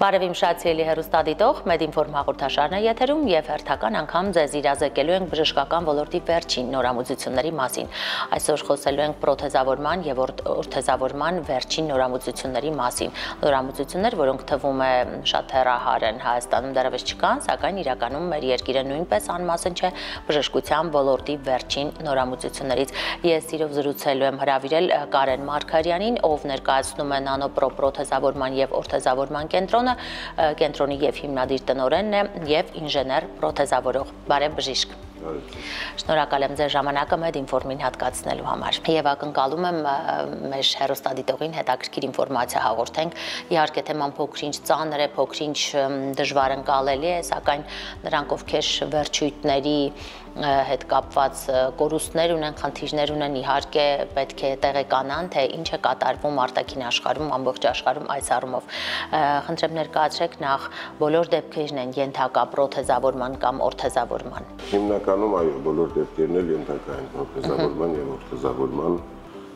Բարևիմ շատ սիրելի հեռուստադիտող, Մեդինֆորմ հաղորդաշարն է եթերում եւ հերթական անգամ ձեզ իրազեկելու ենք բժշկական ոլորտի վերջին նորամուծությունների մասին։ Այսօր խոսելու ենք պրոթեզավորման եւ օրթեզավորման վերջին նորամուծությունների մասին։ Նորամուծություններ, որոնք թվում է շատ հեռահար են, Հայաստանում դեռևս չկան, սակայն իրականում մեր երկիրը նույնպես անմասն չէ բժշկության ոլորտի վերջին նորամուծություններից։ Ես սիրով զրուցելու եմ հրավիրել Կարեն Մարգարյանին, ով ներկայացնում է Նանոպրո պրոթեզավորման եւ օրթեզավորման կենտրոնի եւ հիմնադիր տնօրենն է եւ ինժեներ պրոթեզավորող։ Բարև բժիշկ։ Շնորհակալ եմ ձեր ժամանակը Մեդինֆորմին հատկացնելու համար։ Եվ ակնկալում եմ մեր հեռուստադիտողին հետաքրքիր ինֆորմացիա հաղորդենք։ Իհարկե թեման փոքր-ինչ ծանր է, փոքր-ինչ դժվար ընկալելի է, սակայն նրանք, ովքեր վերջույթների հետ կապված կորուստներ ունեն, խնդիրներ ունեն, իհարկե պետք է տեղեկանան, թե ինչ է կատարվում արտաքին աշխարհում, ամբողջ աշխարհում այս առումով։ Խնդրեմ ներկայացրեք նախ բոլոր դեպքերն են ենթակա պրոթեզավորման կամ օրթեզավորման։ Հիմնականում այո, բոլոր դեպքերն էլ ենթակա են պրոթեզավորման եւ օրթեզավորման։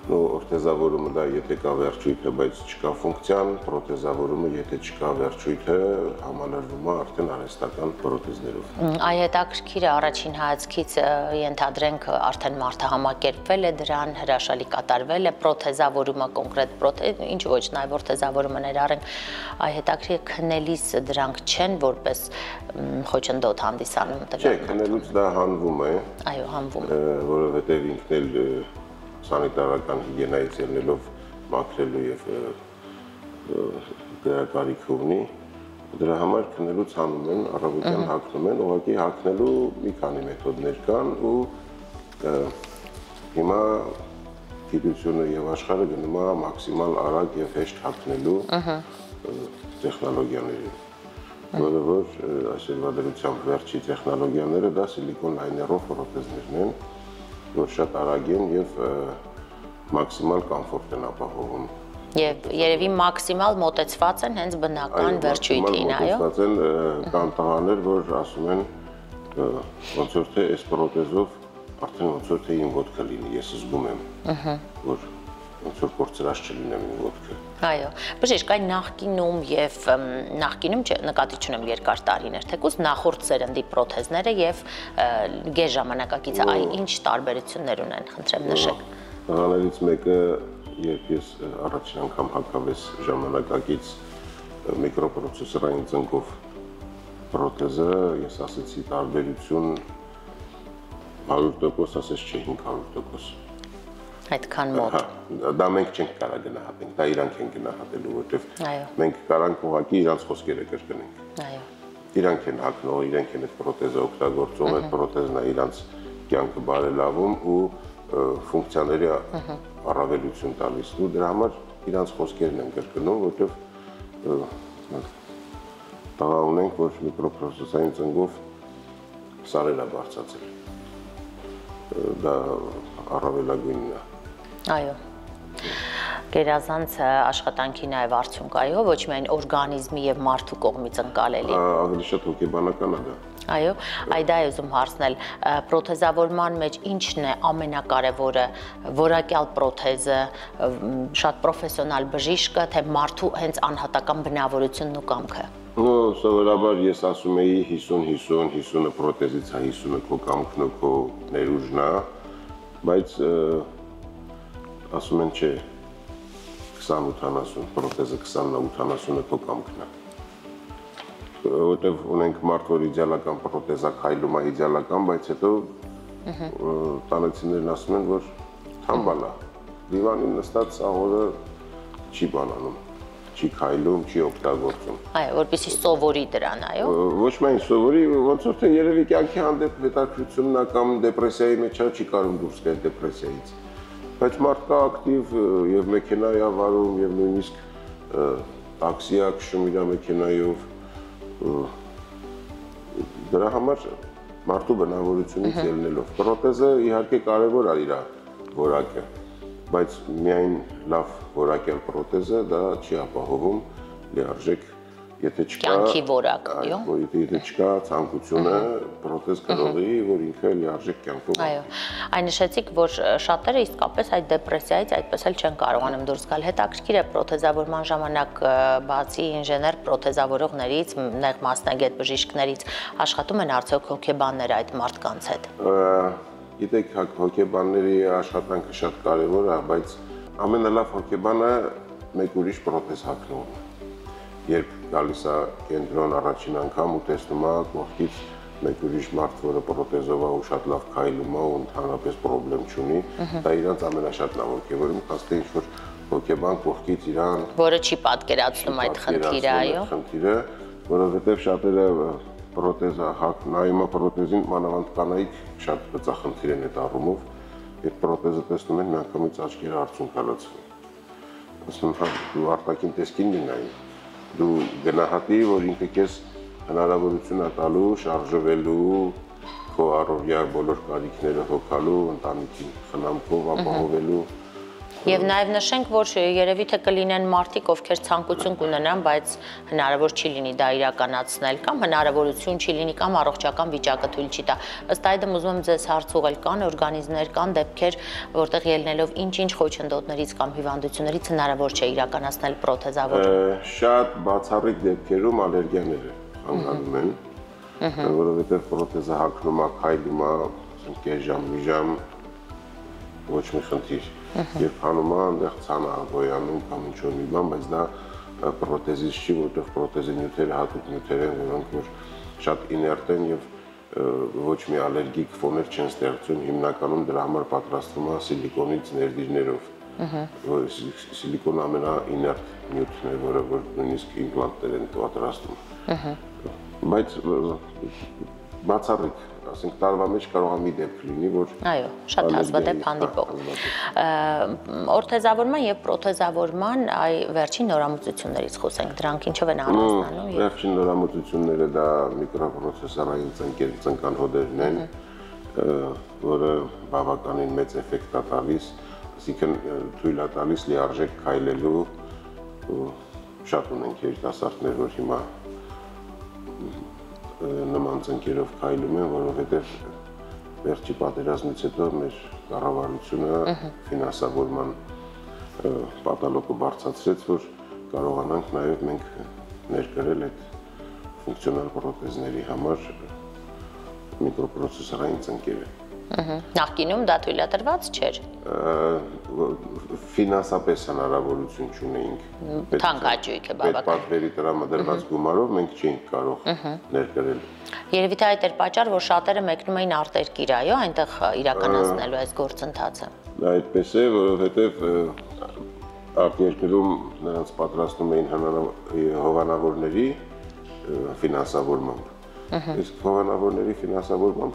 Օրթեզավորումը դա եթե կա վերջույթը, բայց չկա ֆունկցիան, պրոթեզավորումը եթե չկա վերջույթը, համալրվում է արդեն արհեստական պրոթեզներով։ Այ հետաքրքիր է, առաջին հայացքից ենթադրենք արդեն մարդը համակերպվել է դրան, հրաշալի կատարվել է պրոթեզավորումը կոնկրետ ինչ ոչ նաև օրթեզավորումը ներառենք, այ հետաքրքիր քնելիս դրանք չեն որպես խոչընդոտ հանդիսանում տվյալ։ Չէ, քնելուց դա հանվում է։ Այո, հանվում է։ Որովհետև ինքն էլ սանիտարական հիգիենայից ելնելով մաքրելու եւ գրակարիք ունի, դրա համար քնելուց հանում են, առավոտյան հագնում են, ուղղակի հագնելու մի քանի մեթոդներ կան ու հիմա գիտությունը եւ աշխարհը գնում է մաքսիմալ արագ եւ հեշտ հագնելու տեխնոլոգիաներին, որը որ այսօրվա դրությամբ վերջի տեխնոլոգիաները դա սիլիկոն լայներով պրոթեզներն են, որ շատ արագ են եւ մաքսիմալ կոմֆորտ են ապահովում։ Եվ երևի մաքսիմալ մոտեցված են հենց բնական վերջույթին, այո։ Մոտեցված են, կան տղաներ, որ ասում են ոնց որ թե այս պրոթեզով արդեն ոնց որ թե իմ ոտքը լինի, ես զգում եմ, որ ոնց որ կորցրած չլինեմ իմ ոտքը։ Այո, բժիշկ, այն նախկինում եւ նախկինում նկատի չունեմ երկար տարիներ, թեկուզ նախորդ սերնդի պրոթեզները եւ գեր ժամանակակիցը, այ ինչ տարբերություններ ունեն, խնդրեմ նշեք։ Տղաներից մեկը, երբ ես առաջին անգամ հագավ ժամանակակից միկրոպրոցեսորային ծնկով պրոթեզը, ես ասեցի տարբերություն 100%, ասես չէ 500%։ Այդքան մոտ։ Դա մենք չենք կարող գնահատենք, դա իրանք են գնահատելու, որովհետև մենք կարանք ուղղակի իրանց խոսքերը կրկնենք։ Այո։ Իրանք են հագնող, իրանք են այդ պրոթեզը օգտագործում, այդ պրոթեզն է իրանց կյանքը բարելավում ու ֆունկցիաների առավելություն տալիս ու դրա համար իրանց խոսքերն են կրկնում, որովհետև տղա ունենք, որ միկրոպրոցեսային ծնկով սարեր է բարձրացել։ Դա առավելագույնն է։ Այո։ Գերազանց աշխատանքի նաև արդյունք, այո, ոչ միայն օրգանիզմի եւ մարդու կողմից ընկալելի։ Ավելի շատ հոգեբանական է դա։ Այո, այ դա է ուզում հարցնել, պրոթեզավորման մեջ ինչն է ամենակարևորը, որակյալ պրոթեզը, շատ պրոֆեսիոնալ բժիշկը, թե մարդու հենց անհատական բնավորությունն ու կամքը։ Սովորաբար ես ասում էի 50-50, 50-ը պրոթեզից է, 50-ը քո կամքն ու քո ներուժն է, բայց ասում են չէ 20-80, պրոթեզը 20-80-ը քո կամքն է։ Որտեվ ունենք մարդ, որ իդեալական պրոթեզա քայլում է իդեալական, բայց հետո տանեցիներն ասում են, որ թամբալ է, դիվանին նստած աղորը չի բանանում, չի քայլում, չի օգտագործում։ Այո, որպեսզի սովորի դրան, այո։ Ոչ միայն սովորի, ոնց որ թե երևի կյանքի հանդեպ հետաքրքրությունն է կամ դեպրեսիայի մեջ է, չի կարող դուրս գալ դեպրեսիայից։ Բայց մարդ կա ակտիվ եւ մեքենա է վարում եւ նույնիսկ տաքսի է քշում իր մեքենայով։ Դրա համար մարդու բնավորությունից ելնելով պրոթեզը իհարկե կարևոր է իր որակը, բայց միայն լավ որակյալ պրոթեզը դա չի ապահովում լիարժեք եթե չկա կյանքի որակ, եթե չկա ցանկությունը պրոթեզ կրողի, որ ինքը լիարժեք կյանքով։ Այո, այն նշեցիք, որ շատերը իսկապես այդ դեպրեսիայից այդպես էլ չեն կարողանում դուրս գալ։ Հետաքրքիր է պրոթեզավորման ժամանակ բացի ինժեներ պրոթեզավորողներից, նեղ մասնագետ բժիշկներից աշխատում են արդյոք հոգեբաններ այդ մարդկանց հետ։ Գիտեք, հոգեբանների աշխատանքը շատ կարևոր է, բայց ամենալավ հոգեբանը մեկ ուրիշ պրոթեզ հագնողն է։ Երբ գալիս է կենտրոն առաջին անգամ ու տեսնում է կողքից մեկ ուրիշ մարդ, որը պրոթեզով է ու շատ լավ քայլում է ու ընդհանրապես պրոբլեմ չունի, դա իրանց ամենաշատն է ոգևորում, քանզի ինչ-որ հոգեբան կողքից իրան որը չի պատկերացնում այդ խնդիրը, այո։ Խնդիրը, որովհետև շատերը պրոթեզը նայում է պրոթեզին, մանավանդ կանայք շատ բծախնդիր են այդ առումով, երբ պրոթեզը տեսնում են, միանգամից աչքերը արցունք հալածվում։ Ասում հա դու արտաքին տեսքին լինայի, դու գնահատի, որ ինքը քեզ հնարավորություն է տալու շարժվելու, քո առօրյա բոլոր կարիքները հոգալու, ընտանիքի խնամքով ապահովելու։ Եվ նաև նշենք, որ երևի թե կլինեն մարդիկ, ովքեր ցանկություն կունենան, բայց հնարավոր չի լինի դա իրականացնել, կամ հնարավորություն չի լինի, կամ առողջական վիճակը թույլ չի տա։ Ըստ այդմ ուզում եմ ձեզ հարց ուղղել, կան օրգանիզմներ, կան դեպքեր, որտեղ ելնելով ինչ-ինչ խոչընդոտներից կամ հիվանդություններից հնարավոր չէ իրականացնել պրոթեզավորում։ Շատ բացառիկ դեպքերում ալերգիաները հանգանում են, որովհետև պրոթեզը հագնում է, քայլում է, կես ժամ, մի ժամ, ոչ մի խնդիր։ Երբ հանում է, այնտեղ ցանը գոյանում կամ ինչ-որ մի բան, բայց դա պրոթեզից չի, որտեղ պրոթեզի նյութերը հատուկ նյութեր են, որոնք որ շատ իներտ են եւ ոչ մի ալերգիկ ֆոներ չեն ստեղծում, հիմնականում դրա համար պատրաստվում է սիլիկոնից ներդիրներով։ Սիլիկոնը ամենաիներտ նյութն է, որը որ նույնիսկ իմպլանտներ են պատրաստում։ Բայց բացառիկ, ասենք տարվա մեջ կարող է մի դեպք լինի, որ այո, շատ հազվադեպ հանդիպող։ Օրթեզավորման եւ պրոթեզավորման այ վերջին նորամուծություններից խոսենք, դրանք ինչով են առանձնանում։ Վերջին նորամուծությունները դա միկրոպրոցեսորային ծնկան հոդերն են, որը բավականին մեծ էֆեկտ է տալիս, այսինքն թույլ է տալիս լիարժեք քայլելու, շատ ունենք երիտասարդներ, որ հիմա նման ծնկերով քայլում են, որովհետև վերջի պատերազմից հետո մեր կառավարությունը ֆինանսավորման պատալոգը բարձրացրեց, որ կարողանանք նաև մենք ներկրել այդ ֆունկցիոնալ պրոթեզների համար միկրոպրոցեսորային ծնկերը։ Նախկինում դա թույլատրված չէր։ Ֆինանսապես հնարավորություն չունեինք։ Թանկաճույք է բավական։ Պետպատվերի տրամադրված գումարով մենք չէինք կարող ներկրել։ Երևի թե այդ էր պատճառ, որ շատերը մեկնում էին արտերկիր, այո, այնտեղ իրականացնելու այս գործընթացը։ Դա այդպես է, որովհետև արտերկրում նրանց պատրաստում էին հովանավորների ֆինանսավորմամբ։ Իսկ հովանավորների ֆինանսավորմամբ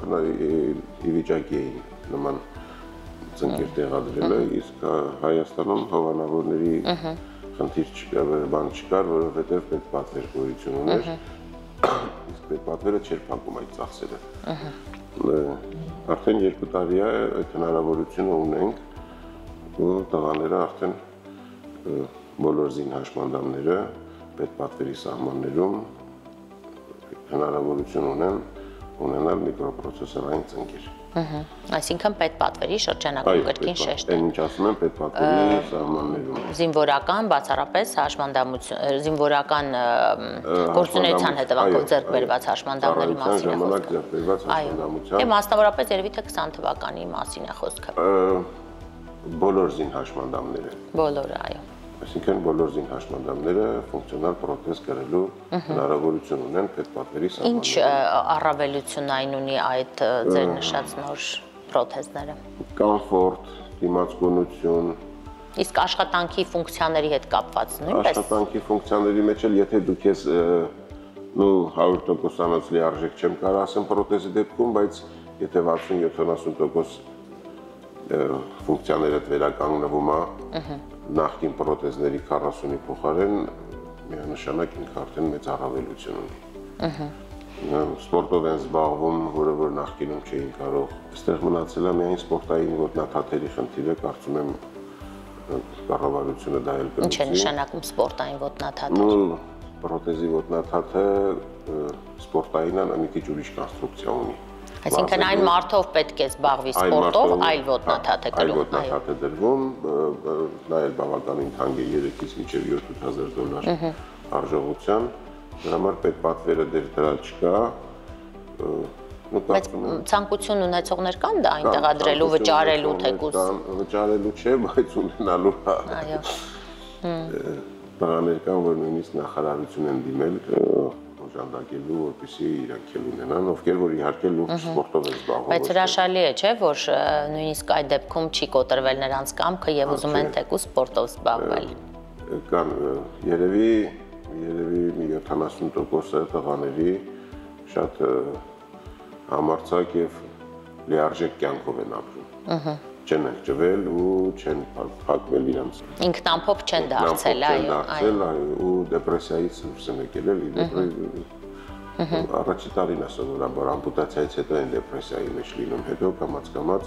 ի վիճակի էին նման ծնկեր տեղադրելը, իսկ Հայաստանում հովանավորների խնդիր չկար, բան չկար, որովհետև պետպատվեր գոյություն ուներ, իսկ պետպատվերը չէր փակում այդ ծախսերը։ Արդեն 2 տարի է այդ հնարավորությունը ունենք, ու տղաները արդեն բոլոր զին հաշմանդամները պետպատվերի սահմաններում հնարավորություն ունենալ միկրոպրոցեսորային ծնկեր։ Այսինքն պետպատվերի շրջանակում կրկին շեշտ է։ Այն ինչ ասում են պետպատվերի սահմաններում։ Զինվորական բացառապես հաշմանդամություն, զինվորական գործունեության հետևանքով ձեռք բերված հաշմանդամների մասին է ժամանակ ձեռք բերված հաշմանդամության։ Եվ մասնավորապես երևի թե 20 թվականի մասին է խոսքը։ Բոլոր զին հաշմանդամները։ Բոլորը, այո։ Այսինքն բոլոր զին հաշմանդամները ֆունկցիոնալ պրոթեզ կրելու հնարավորություն ունեն պետպատվերի սահմաններում։ Ինչ առավելություն այն ունի այդ ձեր նշած նոր պրոթեզները։ Կոմֆորտ, դիմացկունություն։ Իսկ աշխատանքի ֆունկցիաների հետ կապված նույնպես։ Աշխատանքի ֆունկցիաների մեջ էլ եթե դու քեզ 100%-անոց լիարժեք չեմ կարող ասեմ պրոթեզի դեպքում, բայց եթե 60-70% ֆունկցիաները վերականգնվում է նախկին պրոթեզների 40-ի փոխարեն միանշանակ ինքը արդեն մեծ առավելություն ունի։ Սպորտով են զբաղվում, որը որ նախկինում չէին կարող։ Այստեղ մնացել է միայն սպորտային ոտնաթաթերի խնդիրը, կարծում եմ կառավարությունը դա էլ կլուծի։ Ինչ է նշանակում սպորտային ոտնաթաթեր։ պրոթեզի ոտնաթաթը սպորտային մի քիչ ուրիշ կոնստրուկցիա ունի։ Այսինքն այն մարդով պետք է զբաղվի սպորտով, այլ ոտնաթաթ է կրում։ Այլ ոտնաթաթ է դրվում, նա էլ բավականին թանկ է 3-ից մինչև $7,000 արժողության, դրա համար պետպատվերը դրա չկա։ Բայց ցանկություն ունեցողներ կան դա այն տեղադրելու, վճարելու թեկուզ։ Վճարելու չէ, բայց ունենալու։ Այո։ Բաններ կան, որ նույնիսկ նախարարություն են դիմել օժանդակելու, որպեսզի իրանք էլ ունենան, ովքեր որ իհարկե լուրջ սպորտով են զբաղվում։ Բայց հրաշալի է, չէ՞, որ նույնիսկ այդ դեպքում չի կոտրվել նրանց կամքը եւ ուզում են թեկուզ սպորտով զբաղվել։ Կան երևի 70% տղաների շատ համարձակ եւ լիարժեք կյանքով են ապրում։ Չեն ջվել ու չեն փակվել իրանց։ Ինքնամփոփ չեն դարձել, այո, ու դեպրեսիայից դուրս են եկել, առաջի տարին սովորաբար ամպուտացիայից հետո են դեպրեսիայի մեջ լինում, հետո կամաց-կամաց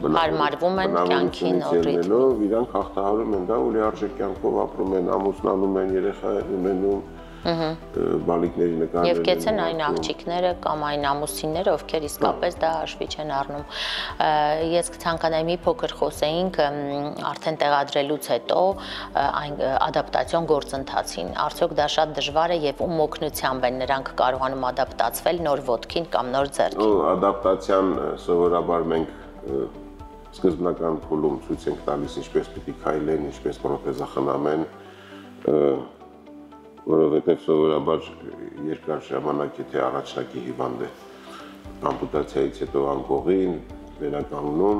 հարմարվում են կյանքի նորից։ Իրանք հաղթահարում են դա ու լիարժեք կյանքով ապրում են, ամուսնանում են, երեխա ունենում, բալիկների նկարներ։ Եվ կեցեն այն աղջիկները կամ այն ամուսինները, ովքեր իսկապես դա հաշվի չեն առնում։ Ես կցանկանայի մի փոքր խոսեինք արդեն տեղադրելուց հետո այն ադապտացիոն գործընթացին։ Արդյոք դա շատ դժվար է եւ ում օգնությամբ են նրանք կարողանում ադապտացվել նոր ոտքին կամ նոր ձեռքին։ Ադապտացիան սովորաբար մենք սկզբնական փուլում ցույց ենք տալիս ինչպես պիտի քայլեն, ինչպես պրոթեզը խնամեն, որովհետև սովորաբար երկար ժամանակ եթե առաջնակի հիվանդ է ամպուտացիայից հետո անկողին վերականգնում,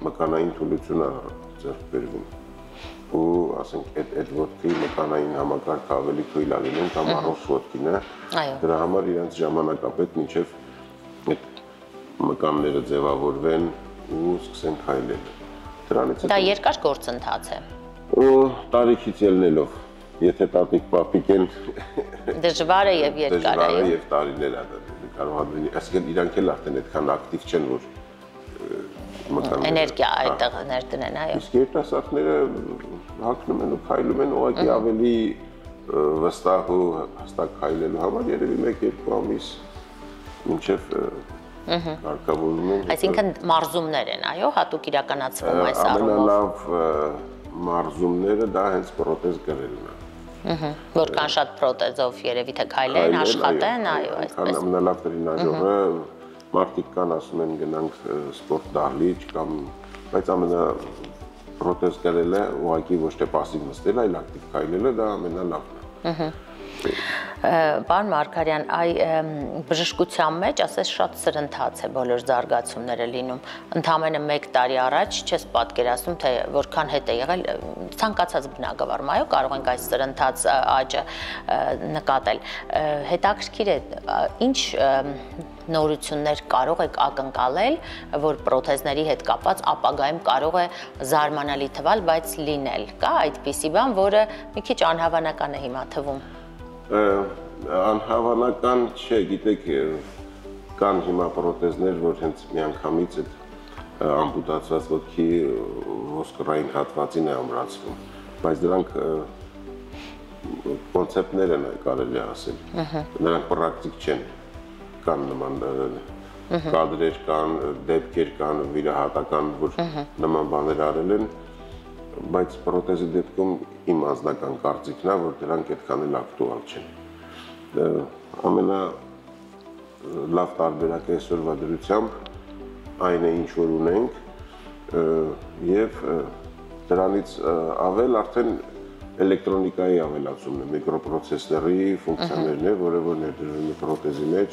մկանային թուլություն է ձեռք բերվում ու ասենք այդ ոտքի մկանային համակարգը ավելի թույլ է լինում կամ առողջ ոտքին է, դրա համար իրենց ժամանակապետ մինչև այդ մկանները ձևավորվեն ու սկսեն քայլել։ Դա երկար գործընթաց է։ Տարիքից ելնելով, եթե տատիկ պապիկ են դժվար է եւ երկար է։ Դժվար է եւ տարիներ է կարող է լինի, այսինքն իրանք էլ արդեն այդքան ակտիվ չեն, որ մկանները էներգիա այդտեղ ներդնեն, այո։ Իսկ երիտասարդները հագնում են ու քայլում են ուղղակի ավելի վստահ ու հստակ քայլելու համար երևի 1-2 ամիս մինչև կարգավորում են։ Այսինքն մարզումներ են, այո, հատուկ իրականացվում այս առումով։ Ամենալավ մարզումները դա հենց պրոթեզ գրելն է։ Որքան շատ պրոթեզով երևի թե քայլեն, աշխատեն, այո, այսպես։ Ամենալավ տրինաժորը մարդիկ կան ասում են գնանք սպորտ դահլիճ կամ բայց պրոթեզ գրելը ուղղակի ոչ թե պասիվ նստել, այլ ակտիվ քայլելը դա ամենալավն է։ Պարոն Մարգարյան, բժշկության մեջ ասես շատ սրընթաց է բոլոր զարգացումները լինում։ Ընդամենը 1 տարի առաջ չես պատկերացնում, թե որքան հետ է եղել ցանկացած բնագավառում, այո, կարող ենք այս սրընթաց աճը նկատել։ Հետաքրքիր է, ինչ նորություններ կարող եք ակնկալել, որ պրոթեզների հետ կապված ապագայում կարող է զարմանալի թվալ, բայց լինել։ Կա այդպիսի բան, որը մի քիչ անհավանական է հիմա թվում։ Անհավանական չէ, գիտեք, կան հիմա պրոթեզներ, որ հենց միանգամից այդ ամպուտացված ոտքի ոսկրային հատվածին է ամրացվում, բայց դրանք կոնցեպտներ են կարելի ասել, նրանք պրակտիկ չեն, կան նման կադրեր կան, դեպքեր կան, վիրահատական, որ նման բաներ արել են, բայց պրոթեզի դեպքում իմ անձնական կարծիքն է, որ դրանք այդքան էլ ակտուալ չեն։ Ամենա լավ տարբերակը այսօրվա դրությամբ այն է ինչ որ ունենք եւ դրանից ավել արդեն էլեկտրոնիկայի ավելացումն է, միկրոպրոցեսորի ֆունկցիաներն է, որը որ ներդրվում է պրոթեզի մեջ։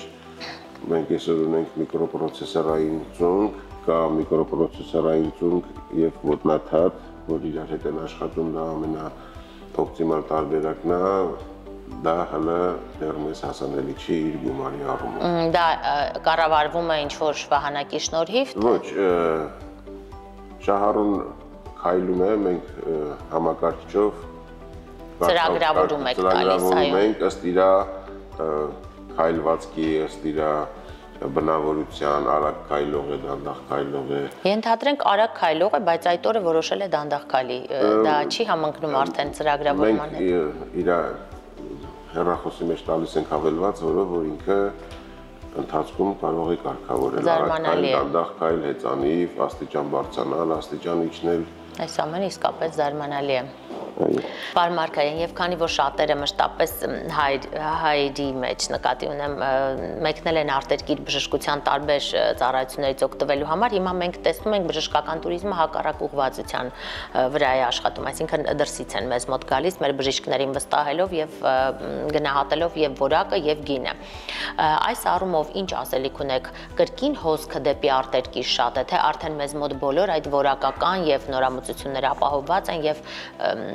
Մենք այսօր ունենք միկրոպրոցեսորային ծունկ, կա միկրոպրոցեսորային ծունկ եւ ոտնաթաթ, որ իրար հետ են աշխատում, դա ամենաօպտիմալ տարբերակն է, դա հələ դեռ մեզ հասանելի չի իր գումարի առումով։ Դա կառավարվում է ինչ-որ վահանակի շնորհիվ։ Ոչ, շահառուն քայլում է, մենք համակարգիչով ծրագրավորում եք տալիս, այո։ Մենք ըստ իր քայլվածքի, ըստ իր բնավորության, արագ քայլող է, դանդաղ քայլող է։ Ենթադրենք արագ քայլող է, բայց այդ օրը որոշել է դանդաղ քայլի։ Դա չի համընկնում արդեն ծրագրավորման հետ։ Մենք իր հեռախոսի մեջ տալիս ենք հավելված, որ ինքը ընթացքում կարող է կարգավորել, դանդաղ քայլ, հեծանիվ, աստիճան բարձրանալ, աստիճան իջնել։ Այս ամենը իսկապես զարմանալի է։ Պարոն Մարգարյան, եւ քանի որ շատերը մշտապես հայերի մեջ նկատի ունեմ մեկնել են արտերկիր բժշկության տարբեր ծառայություններից օգտվելու համար, հիմա մենք տեսնում ենք բժշկական туриզմը հակառակ ուղղվածության վրա է աշխատում, այսինքն դրսից են մեզ մոտ գալիս մեր բժիշկներին վստահելով եւ գնահատելով եւ որակը եւ գինը։ Այս առումով ինչ ասելիք ունեք, կրկին հոսքը դեպի արտերկիր շատ է, թե արդեն մեզ մոտ բոլոր այդ որակական եւ նորամուծությունները ապահովված են եւ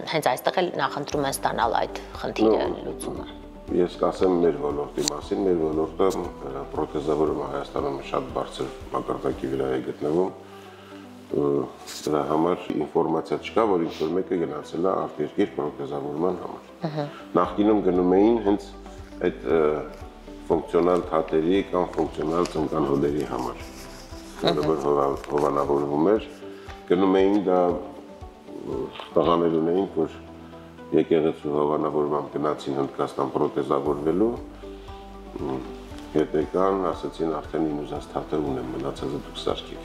հենց այստեղ էլ նախընտրում են ստանալ այդ խնդիրը լուծումը։ Ես կասեմ մեր ոլորտի մասին, մեր ոլորտը պրոթեզավորումը Հայաստանում շատ բարձր մակարդակի վրա է գտնվում։ Դրա համար ինֆորմացիա չկա, որ ինչ-որ մեկը գնացել է արտերկիր պրոթեզավորման համար։ Նախկինում գնում էին հենց այդ ֆունկցիոնալ թաթերի կամ ֆունկցիոնալ ծնկանհոլերի համար, որ հովանավորվում էր, գնում էին դա տղաներ ունեին, որ եկեղեցու հովանավորմամբ գնացին Հնդկաստան պրոթեզավորվելու, հետ եկան, ասացին արդեն իմ ուզած թաթը ունեմ, մնացածը դուք սարքեք։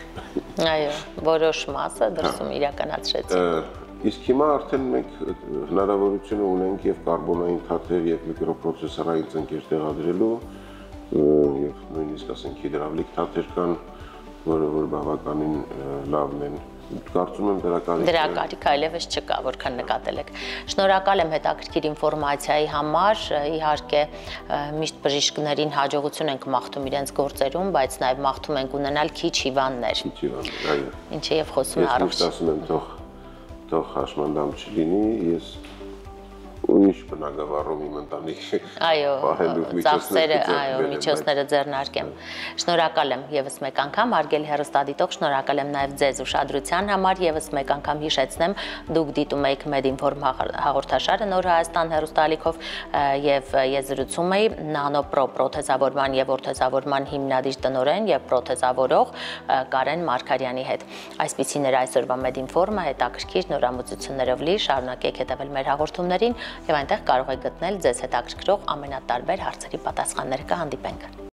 Այո, որոշ մասը դրսում իրականացրեցին։ Իսկ հիմա արդեն մենք հնարավորություն ունենք եւ կարբոնային թաթեր եւ միկրոպրոցեսորային ծնկեր տեղադրելու եւ նույնիսկ ասենք հիդրավլիկ թաթեր կան, որը բավականին լավն են։ Կարծում եմ դրա կարիք այլևս չկա, որքան նկատել եք։ Շնորհակալ եմ հետաքրքիր ինֆորմացիայի համար, իհարկե միշտ բժիշկներին հաջողություն ենք մաղթում իրենց գործերում, բայց նաև մաղթում ենք ունենալ քիչ հիվանդներ։ Ինչը եւ խոսում է առողջ։ Ես ասում եմ թող հաշմանդամ չլինի, ես ուրիշ բնակավարում իմ ընտանիքի ծախսերը, միջոցները ձեռնարկեմ։ Շնորհակալ եմ եւս մեկ անգամ, հարգելի հեռուստադիտող, շնորհակալ եմ նաեւ ձեզ ուշադրության համար, եւս մեկ անգամ հիշեցնեմ, դուք դիտում եք Մեդինֆորմ հաղորդաշարը Նոր Հայաստան հեռուստաալիքով եւ ես զրուցում էի Նանոպրո պրոթեզավորման եւ օրթեզավորման հիմնադիր տնօրեն եւ պրոթեզավորող Կարեն Մարգարյանի հետ։ Այսպիսին էր այսօրվա Մեդինֆորմը, հետաքրքիր նորամուծություններով լի, շարունակեք հետևել մեր հաղորդումներին եւ այնտեղ կարող եք գտնել ձեզ հետաքրքրող ամենատարբեր հարցերի պատասխանները։ Կհանդիպենք։